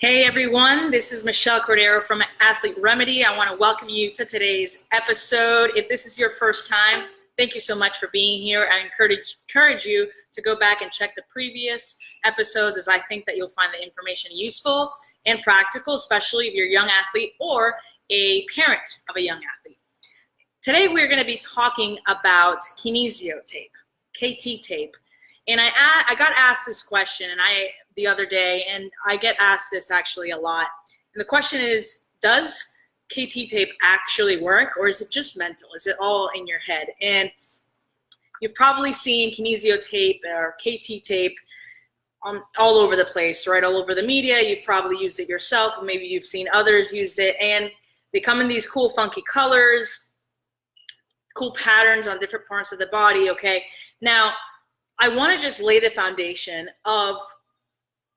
Hey everyone, this is Michelle Cordero from Athlete Remedy. I want to welcome you to today's episode. If this is your first time, thank you so much for being here. I encourage you to go back and check the previous episodes, as I think that you'll find the information useful and practical, especially if you're a young athlete or a parent of a young athlete. Today we're going to be talking about Kinesiotape, KT tape. And I got asked this question the other day, and I get asked this actually a lot. And the question is, does KT tape actually work, or is it just mental? Is it all in your head? And you've probably seen Kinesiotape or KT tape all over the place, right? All over the media. You've probably used it yourself, or maybe you've seen others use it. And they come in these cool, funky colors, cool patterns on different parts of the body, okay? Now, I want to just lay the foundation of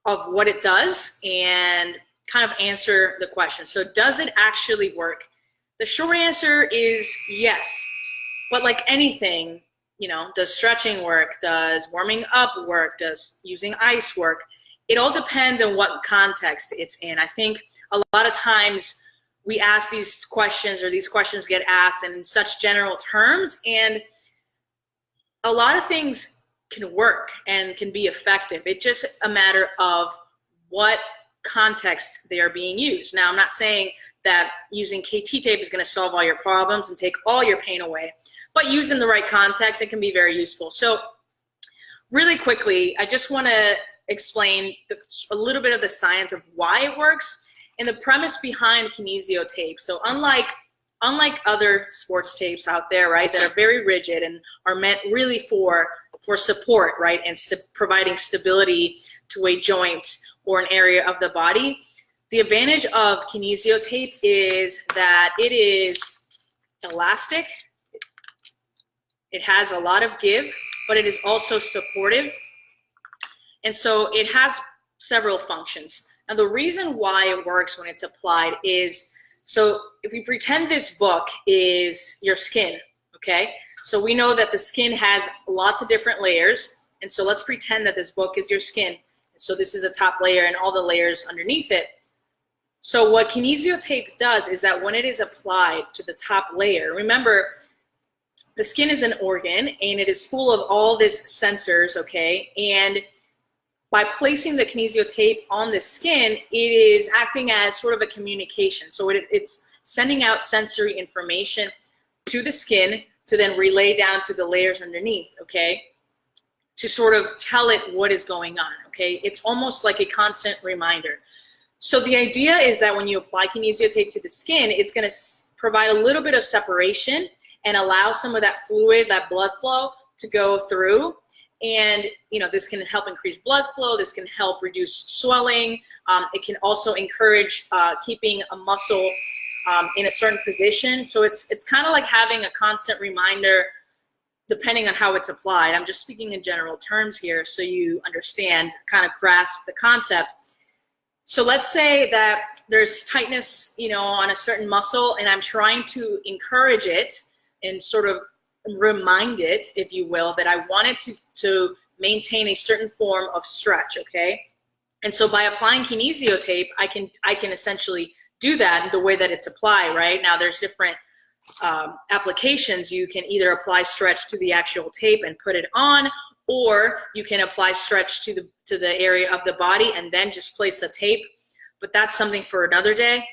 what it does and kind of answer the question. So does it actually work? The short answer is yes. But like anything, does stretching work? Does warming up work? Does using ice work? It all depends on what context it's in. I think a lot of times we ask these questions, or these questions get asked in such general terms, and a lot of things can work and can be effective. It's just a matter of what context they are being used. Now, I'm not saying that using KT tape is going to solve all your problems and take all your pain away, but used in the right context, it can be very useful. So really quickly, I just want to explain a little bit of the science of why it works and the premise behind Kinesiotape. So unlike other sports tapes out there, right, that are very rigid and are meant really for support, right, and providing stability to a joint or an area of the body. The advantage of Kinesiotape is that it is elastic, it has a lot of give, but it is also supportive, and so it has several functions. Now, the reason why it works when it's applied is, so if we pretend this book is your skin, okay? So we know that the skin has lots of different layers, and so let's pretend that this book is your skin. So this is the top layer and all the layers underneath it. So what Kinesiotape does is that when it is applied to the top layer, remember, the skin is an organ and it is full of all these sensors, okay? And by placing the Kinesiotape on the skin, it is acting as sort of a communication. So it's sending out sensory information to the skin to then relay down to the layers underneath, okay, to sort of tell it what is going on, okay? It's almost like a constant reminder. So the idea is that when you apply Kinesiotape to the skin, it's going to provide a little bit of separation and allow some of that fluid, that blood flow to go through. And this can help increase blood flow. This can help reduce swelling. It can also encourage keeping a muscle in a certain position. So it's kind of like having a constant reminder, depending on how it's applied. I'm just speaking in general terms here so you understand, kind of grasp the concept. So let's say that there's tightness, on a certain muscle, and I'm trying to encourage it and sort of remind it, if you will, that I want it to maintain a certain form of stretch, okay? And so by applying Kinesiotape, I can essentially do that in the way that it's applied, right? Now there's different applications. You can either apply stretch to the actual tape and put it on, or you can apply stretch to the area of the body and then just place the tape, but that's something for another day.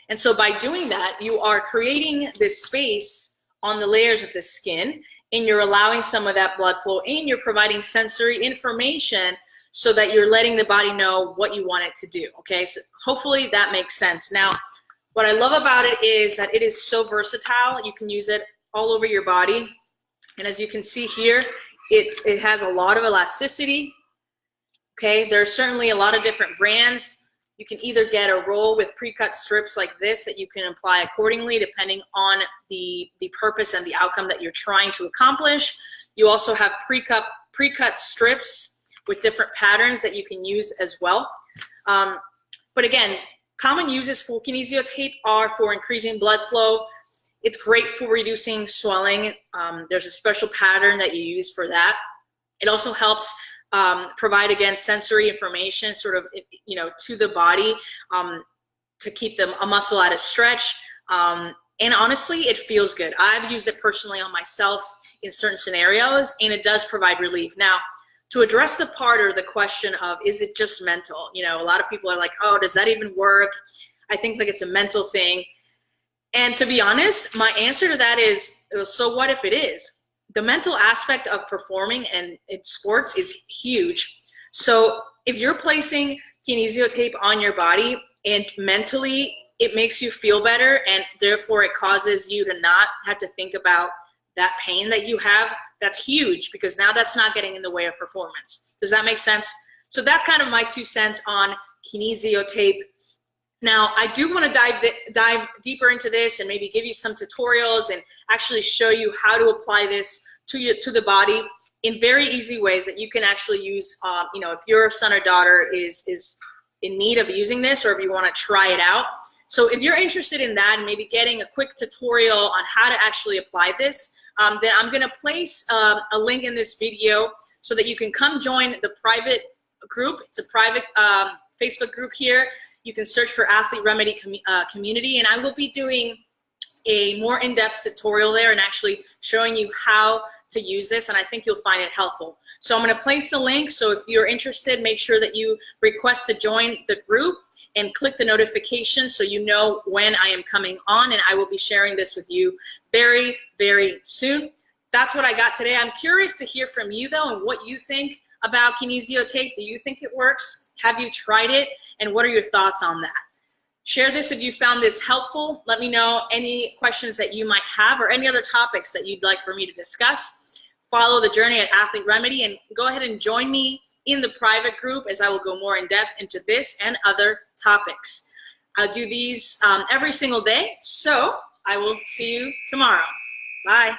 And so by doing that, you are creating this space on the layers of the skin, and you're allowing some of that blood flow in, you're providing sensory information so that you're letting the body know what you want it to do, okay? So hopefully that makes sense. Now, what I love about it is that it is so versatile. You can use it all over your body. And as you can see here, it has a lot of elasticity, okay? There's certainly a lot of different brands. You can either get a roll with pre-cut strips like this that you can apply accordingly depending on the purpose and the outcome that you're trying to accomplish. You also have pre-cut strips with different patterns that you can use as well. But again, common uses for Kinesiotape are for increasing blood flow. It's great for reducing swelling. There's a special pattern that you use for that. It also helps provide, again, sensory information sort of, to the body to keep a muscle at a stretch. And honestly, it feels good. I've used it personally on myself in certain scenarios, and it does provide relief. Now, to address the part or the question of, is it just mental? A lot of people are like, oh, does that even work? I think like it's a mental thing. And to be honest, my answer to that is, so what if it is? The mental aspect of performing and in sports is huge. So if you're placing Kinesiotape on your body and mentally it makes you feel better, and therefore it causes you to not have to think about that pain that you have, that's huge, because now that's not getting in the way of performance. Does that make sense? So that's kind of my 2 cents on Kinesiotape. Now, I do want to dive deeper into this and maybe give you some tutorials and actually show you how to apply this to the body in very easy ways that you can actually use, if your son or daughter is in need of using this, or if you want to try it out. So if you're interested in that and maybe getting a quick tutorial on how to actually apply this, then I'm going to place a link in this video so that you can come join the private group. It's a private Facebook group here. You can search for Athlete Remedy Community, and I will be doing a more in-depth tutorial there and actually showing you how to use this, and I think you'll find it helpful. So I'm going to place the link, so if you're interested, make sure that you request to join the group and click the notification so you know when I am coming on, and I will be sharing this with you very, very soon. That's what I got today. I'm curious to hear from you, though, and what you think about Kinesiotape. Do you think it works? Have you tried it? And what are your thoughts on that? Share this if you found this helpful. Let me know any questions that you might have or any other topics that you'd like for me to discuss. Follow the journey at Athlete Remedy and go ahead and join me in the private group as I will go more in depth into this and other topics. I'll do these every single day, so I will see you tomorrow. Bye.